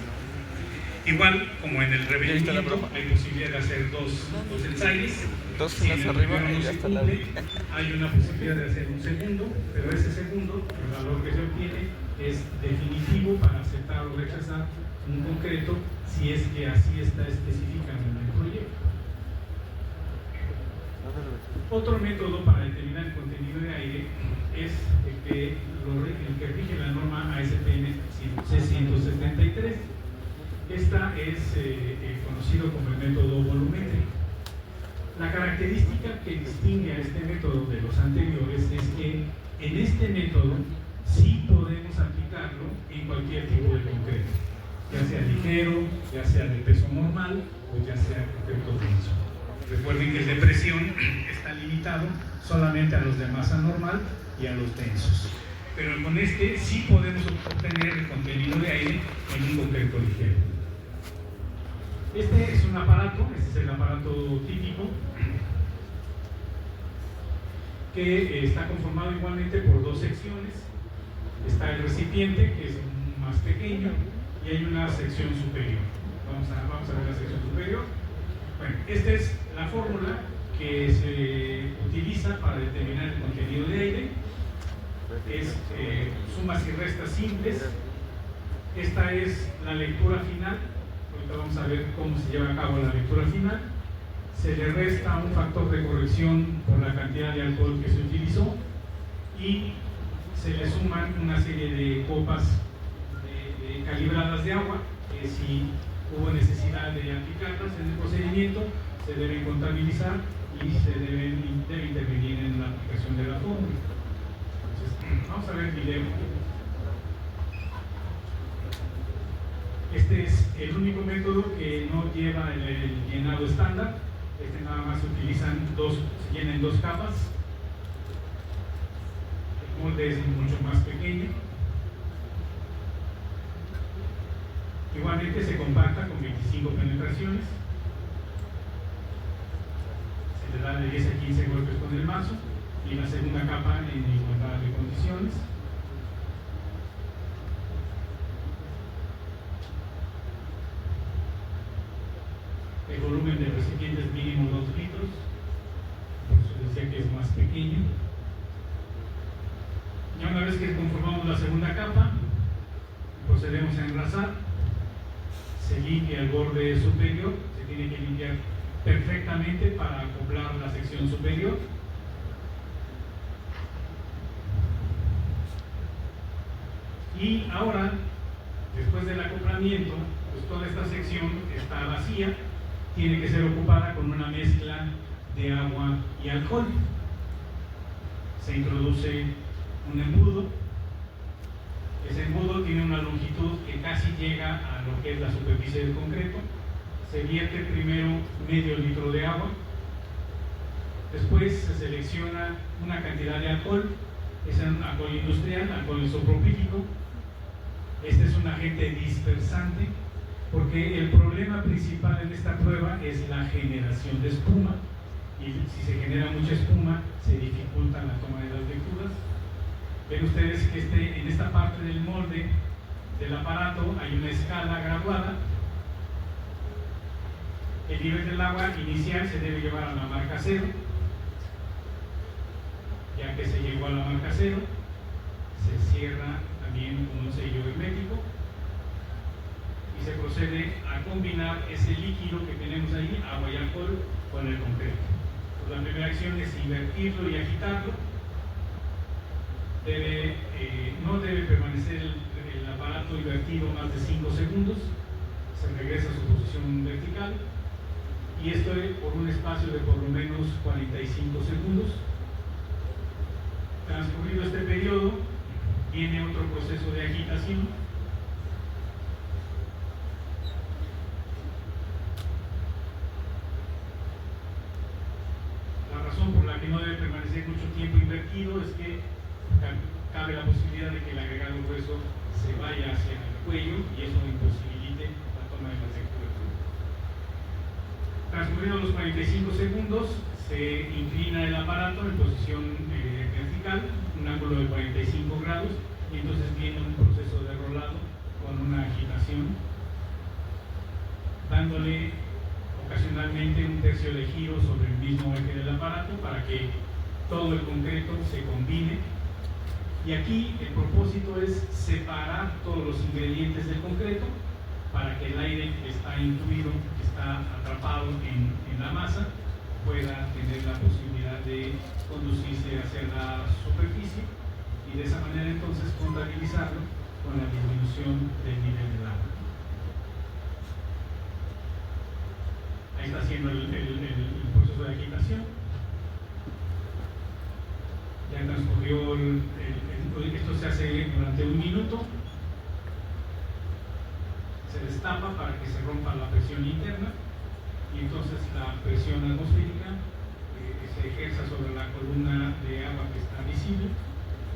[SPEAKER 1] Igual, como en el
[SPEAKER 2] ¿Ya viste la
[SPEAKER 1] revelamiento,
[SPEAKER 2] broma?
[SPEAKER 1] hay posibilidad de hacer dos ensayos.
[SPEAKER 2] Dos
[SPEAKER 1] Si en
[SPEAKER 2] filas
[SPEAKER 1] el
[SPEAKER 2] arriba
[SPEAKER 1] primero
[SPEAKER 2] y
[SPEAKER 1] no se
[SPEAKER 2] hasta la...
[SPEAKER 1] cumple, hay una posibilidad de hacer un segundo, pero ese segundo, el valor que se obtiene, es definitivo para aceptar o rechazar un concreto si es que así está especificado en el proyecto. Otro método para determinar el contenido de aire es el que rige la norma ASTM C173. Esta es conocido como el método volumétrico. La característica que distingue a este método de los anteriores es que en este método sí podemos aplicarlo en cualquier tipo de concreto, ya sea ligero, ya sea de peso normal o ya sea concreto denso. Recuerden que el de presión está limitado solamente a los de masa normal y a los densos. Pero con este sí podemos obtener el contenido de aire en un concreto ligero. Este es un aparato, este es el aparato típico, que está conformado igualmente por dos secciones. Está el recipiente, que es más pequeño, y hay una sección superior. Vamos a ver la sección superior. Bueno, esta es la fórmula que se utiliza para determinar el contenido de aire. Es sumas y restas simples. Esta es la lectura final. Ahorita vamos a ver cómo se lleva a cabo la lectura final. Se le resta un factor de corrección por la cantidad de alcohol que se utilizó y se le suman una serie de copas calibradas de agua que si hubo necesidad de aplicarlas en el procedimiento se deben contabilizar y se debe intervenir en la aplicación de la fórmula. Entonces, vamos a ver el video. Este es el único método que no lleva el llenado estándar. Este nada más se llena en dos capas. El molde es mucho más pequeño. Igualmente se compacta con 25 penetraciones. Se le da de 10 a 15 golpes con el mazo y la segunda capa en igualdad de condiciones. El volumen del recipiente es mínimo 2 litros, por eso decía que es más pequeño. Ya una vez que conformamos la segunda capa, procedemos a engrasar. Se limpia el borde superior, se tiene que limpiar perfectamente para acoplar la sección superior. Y ahora, después del acoplamiento, pues toda esta sección está vacía, tiene que ser ocupada con una mezcla de agua y alcohol. Se introduce un embudo. Ese embudo tiene una longitud que casi llega a lo que es la superficie del concreto. Se vierte primero medio litro de agua. Después se selecciona una cantidad de alcohol. Es un alcohol industrial, alcohol isopropílico. Este es un agente dispersante porque el problema principal en esta prueba es la generación de espuma. Y si se genera mucha espuma, se dificulta la toma de las lecturas. Ven ustedes que en esta parte del molde del aparato hay una escala graduada. El nivel del agua inicial se debe llevar a la marca 0. Ya que se llegó a la marca 0, se cierra también con un sello hermético y se procede a combinar ese líquido que tenemos ahí, agua y alcohol, con el concreto. Pues la primera acción es invertirlo y agitarlo. No debe permanecer el aparato invertido más de 5 segundos. Se regresa a su posición vertical y esto por un espacio de por lo menos 45 segundos. Transcurrido este periodo, viene otro proceso de agitación. La razón por la que no debe permanecer mucho tiempo invertido es que cabe la posibilidad de que el agregado grueso se vaya hacia el cuello y eso imposibilite la toma de las lecturas. Transcurridos los 45 segundos, se inclina el aparato en posición vertical, un ángulo de 45 grados, y entonces viene un proceso de rolado con una agitación. dándole ocasionalmente un tercio de giro sobre el mismo eje del aparato para que todo el concreto se combine. Y aquí el propósito es separar todos los ingredientes del concreto para que el aire que está incluido, que está atrapado en la masa, pueda tener la posibilidad de conducirse hacia la superficie y de esa manera entonces contabilizarlo con la disminución del nivel del agua. Ahí está haciendo el proceso de agitación. Ya transcurrió esto se hace durante 1 minuto. Se destapa para que se rompa la presión interna y entonces la presión atmosférica se ejerza sobre la columna de agua que está visible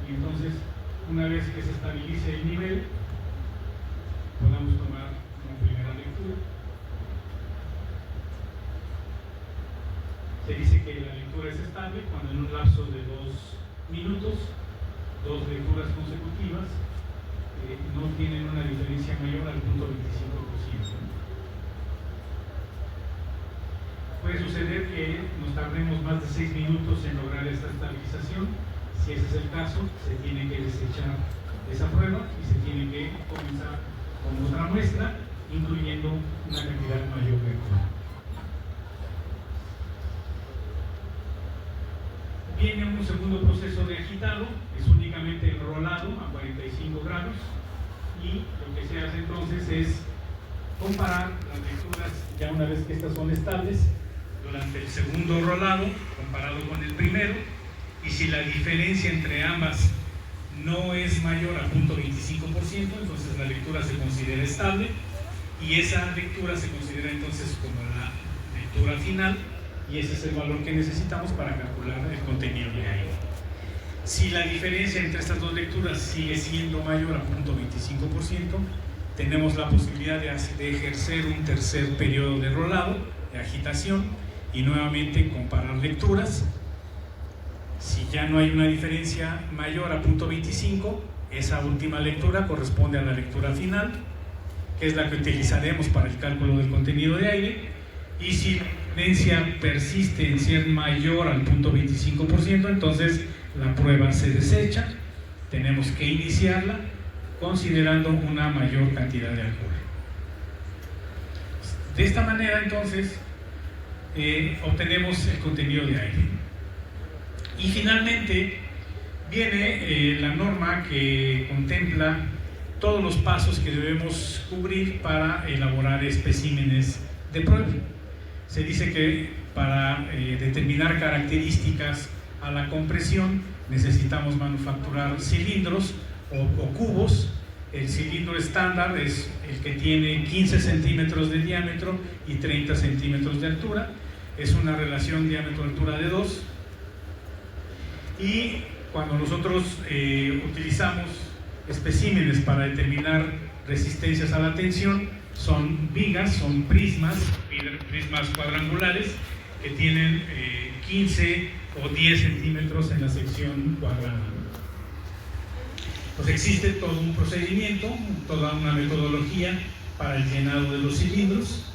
[SPEAKER 1] y entonces una vez que se estabilice el nivel podamos tomar una primera lectura. Se dice que la lectura es estable cuando en un lapso de 2 minutos, 2 lecturas consecutivas no tienen una diferencia mayor al 0.25%. Puede suceder que nos tardemos más de 6 minutos en lograr esta estabilización. Si ese es el caso, se tiene que desechar esa prueba y se tiene que comenzar con otra muestra, incluyendo una cantidad mayor de agua. Viene un segundo proceso de agitado, es únicamente el rolado a 45 grados y lo que se hace entonces es comparar las lecturas ya una vez que estas son estables durante el segundo rolado comparado con el primero, y si la diferencia entre ambas no es mayor a 0.25%, entonces la lectura se considera estable y esa lectura se considera entonces como la lectura final, y ese es el valor que necesitamos para calcular el contenido de aire. Si la diferencia entre estas dos lecturas sigue siendo mayor a 0.25%, tenemos la posibilidad de ejercer un tercer periodo de rolado, de agitación, y nuevamente comparar lecturas. Si ya no hay una diferencia mayor a 0.25, esa última lectura corresponde a la lectura final, que es la que utilizaremos para el cálculo del contenido de aire, y si la diferencia persiste en ser mayor al 0.25%, entonces la prueba se desecha, tenemos que iniciarla considerando una mayor cantidad de alcohol. De esta manera entonces obtenemos el contenido de aire. Y finalmente viene la norma que contempla todos los pasos que debemos cubrir para elaborar especímenes de prueba. Se dice que para determinar características a la compresión necesitamos manufacturar cilindros o cubos. El cilindro estándar es el que tiene 15 centímetros de diámetro y 30 centímetros de altura. Es una relación diámetro-altura de 2. Y cuando nosotros utilizamos especímenes para determinar resistencias a la tensión, son vigas, son prismas cuadrangulares que tienen 15 o 10 centímetros en la sección cuadrada. Pues existe todo un procedimiento, toda una metodología para el llenado de los cilindros,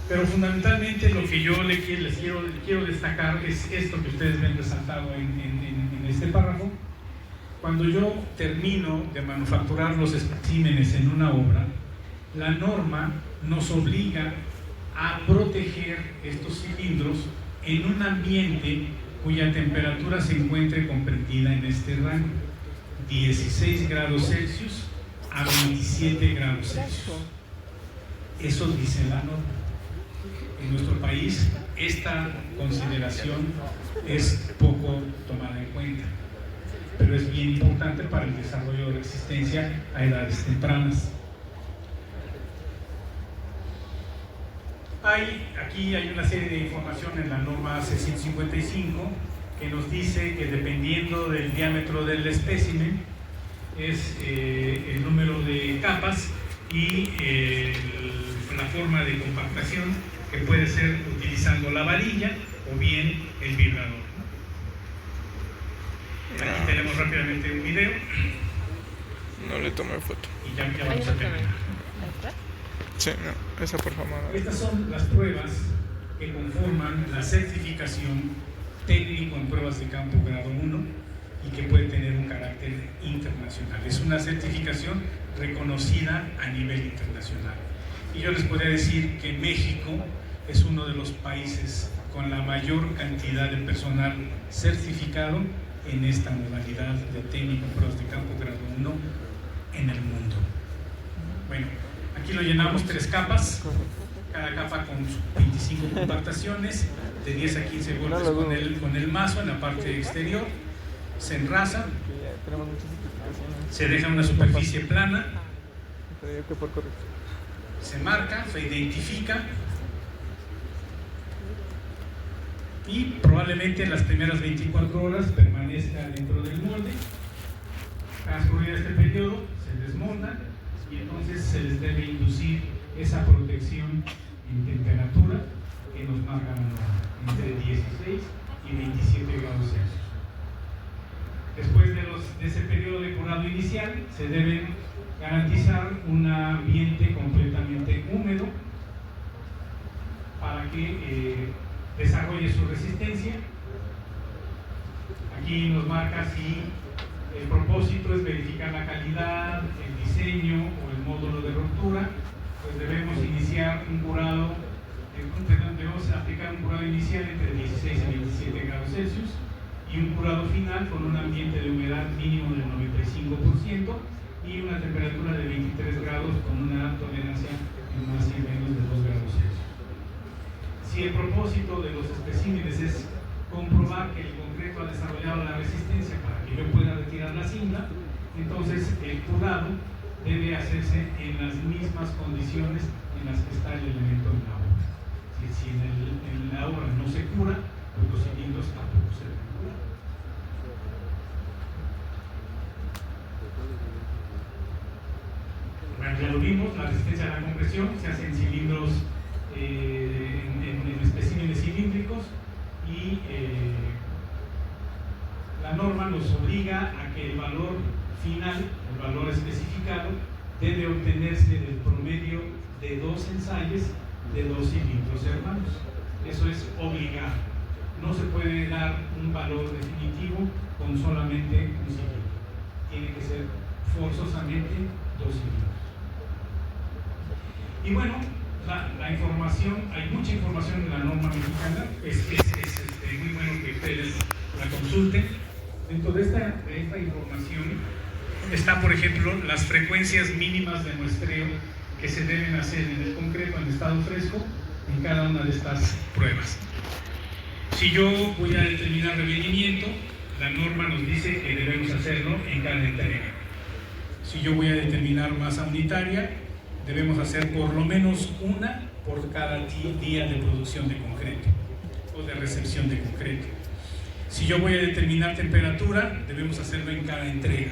[SPEAKER 1] pero fundamentalmente lo que yo les quiero destacar es esto que ustedes ven resaltado en este párrafo. Cuando yo termino de manufacturar los especímenes en una obra, la norma nos obliga a proteger estos cilindros en un ambiente cuya temperatura se encuentre comprendida en este rango, 16 grados Celsius a 27 grados Celsius. Eso dice la norma. En nuestro país esta consideración es poco tomada en cuenta, pero es bien importante para el desarrollo de resistencia a edades tempranas. Aquí hay una serie de información en la norma C155 que nos dice que dependiendo del diámetro del espécimen es el número de capas y la forma de compactación, que puede ser utilizando la varilla o bien el vibrador. Aquí tenemos rápidamente un video.
[SPEAKER 2] No le tomé foto.
[SPEAKER 1] Y ya vamos a terminar.
[SPEAKER 2] Sí, no, esa por favor.
[SPEAKER 1] Estas son las pruebas que conforman la certificación técnico en pruebas de campo grado 1 y que puede tener un carácter internacional. Es una certificación reconocida a nivel internacional. Y yo les podría decir que México es uno de los países con la mayor cantidad de personal certificado en esta modalidad de técnico en pruebas de campo grado 1 en el mundo. Bueno, aquí lo llenamos 3 capas, cada capa con 25 compactaciones, de 10 a 15 golpes con el mazo en la parte exterior, se enrasa, se deja una superficie plana, se marca, se identifica y probablemente en las primeras 24 horas permanezca dentro del molde. Transcurrido este periodo, se desmonta y entonces se les debe inducir esa protección en temperatura que nos marca la norma, entre 16 y 27 grados Celsius. Después de ese periodo de curado inicial, se debe garantizar un ambiente completamente húmedo para que desarrolle su resistencia. Aquí nos marca si el propósito es verificar la calidad, el diseño o el módulo de ruptura, pues debemos iniciar un curado, debemos aplicar un curado inicial entre 16 y 27 grados Celsius y un curado final con un ambiente de humedad mínimo del 95% y una temperatura de 23 grados con una tolerancia en más y menos de 2 grados Celsius. Si el propósito de los especímenes es comprobar que el concreto ha desarrollado la resistencia para que yo pueda retirar la cinta, entonces el curado debe hacerse en las mismas condiciones en las que está el elemento en la obra. Si en la obra no se cura, pues los cilindros tampoco se deben curar. Bueno, ya lo vimos, la resistencia a la compresión se hace en cilindros, en especímenes cilíndricos y la norma nos obliga a que el valor final, el valor especificado, debe obtenerse del promedio de 2 ensayos de 2 cilindros hermanos. Eso es obligado. No se puede dar un valor definitivo con solamente un cilindro. Tiene que ser forzosamente 2 cilindros. Y bueno, la información, hay mucha información en la norma mexicana, es muy bueno que ustedes la consulten. Dentro de esta información está, por ejemplo, las frecuencias mínimas de muestreo que se deben hacer en el concreto en estado fresco en cada una de estas pruebas. Si yo voy a determinar revenimiento, la norma nos dice que debemos hacerlo en cada entrega. Si yo voy a determinar masa unitaria, debemos hacer por lo menos una por cada día de producción de concreto o de recepción de concreto. Si yo voy a determinar temperatura, debemos hacerlo en cada entrega.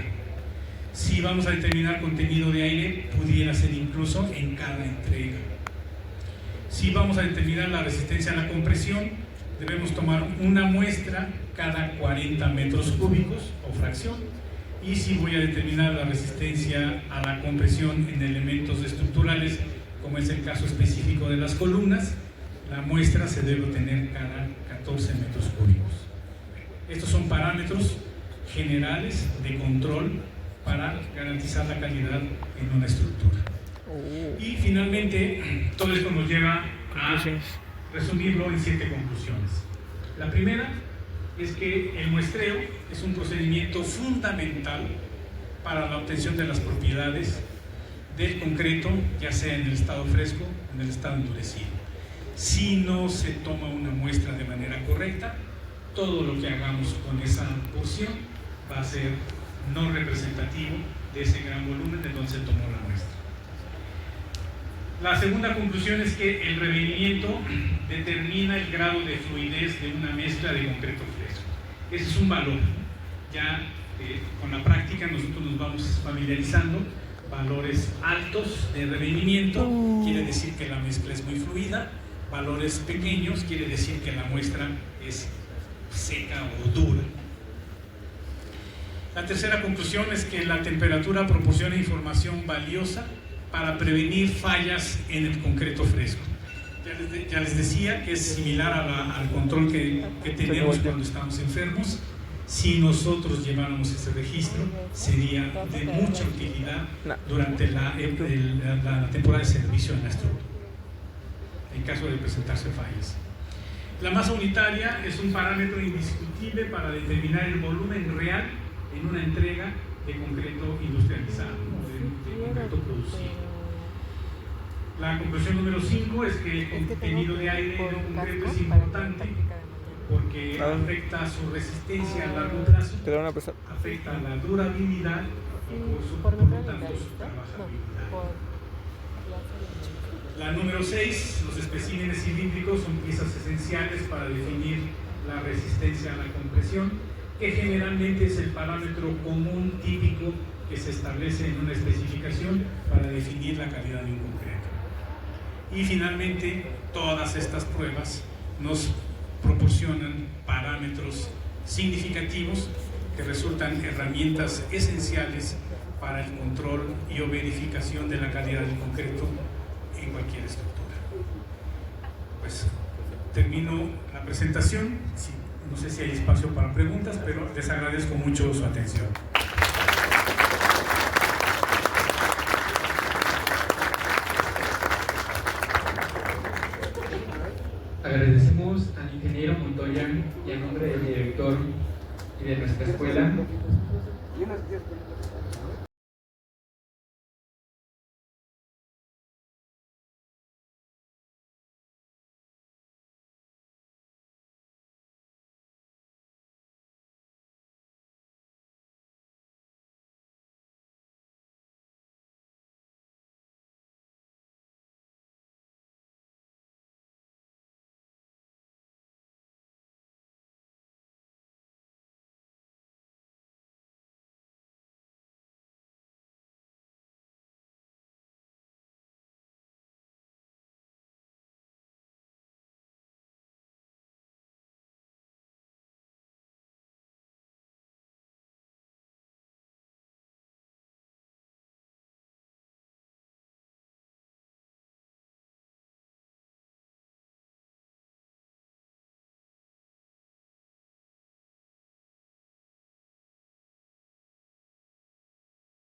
[SPEAKER 1] Si vamos a determinar contenido de aire, pudiera ser incluso en cada entrega. Si vamos a determinar la resistencia a la compresión, debemos tomar una muestra cada 40 metros cúbicos o fracción. Y si voy a determinar la resistencia a la compresión en elementos estructurales, como es el caso específico de las columnas, la muestra se debe obtener cada 14 metros cúbicos. Estos son parámetros generales de control para garantizar la calidad en una estructura. Y finalmente, todo esto nos lleva a resumirlo en 7 conclusiones. La primera es que el muestreo es un procedimiento fundamental para la obtención de las propiedades del concreto, ya sea en el estado fresco o en el estado endurecido. Si no se toma una muestra de manera correcta, todo lo que hagamos con esa porción va a ser no representativo de ese gran volumen de donde se tomó la muestra. La segunda conclusión es que el revenimiento determina el grado de fluidez de una mezcla de concreto fresco. Ese es un valor. Ya con la práctica nosotros nos vamos familiarizando. Valores altos de revenimiento quiere decir que la mezcla es muy fluida. Valores pequeños quiere decir que la muestra es seca o dura. La tercera conclusión es que la temperatura proporciona información valiosa para prevenir fallas en el concreto fresco. Ya les decía que es similar al control que tenemos cuando estamos enfermos. Si nosotros lleváramos ese registro, sería de mucha utilidad durante la temporada de servicio en la estructura, en caso de presentarse fallas. La masa unitaria es un parámetro indiscutible para determinar el volumen real en una entrega de concreto industrializado, de concreto producido. La conclusión número 5 es que el contenido de aire en el concreto es importante porque afecta su resistencia a largo plazo, afecta la durabilidad y por lo tanto su trabajabilidad. La número 6, los especímenes cilíndricos son piezas esenciales para definir la resistencia a la compresión, que generalmente es el parámetro común típico que se establece en una especificación para definir la calidad de un concreto. Y finalmente, todas estas pruebas nos proporcionan parámetros significativos que resultan herramientas esenciales para el control y o verificación de la calidad del concreto en cualquier estructura. Pues termino la presentación. No sé si hay espacio para preguntas, pero les agradezco mucho su atención.
[SPEAKER 3] Agradecemos al ingeniero Montoya y en nombre del director y de nuestra escuela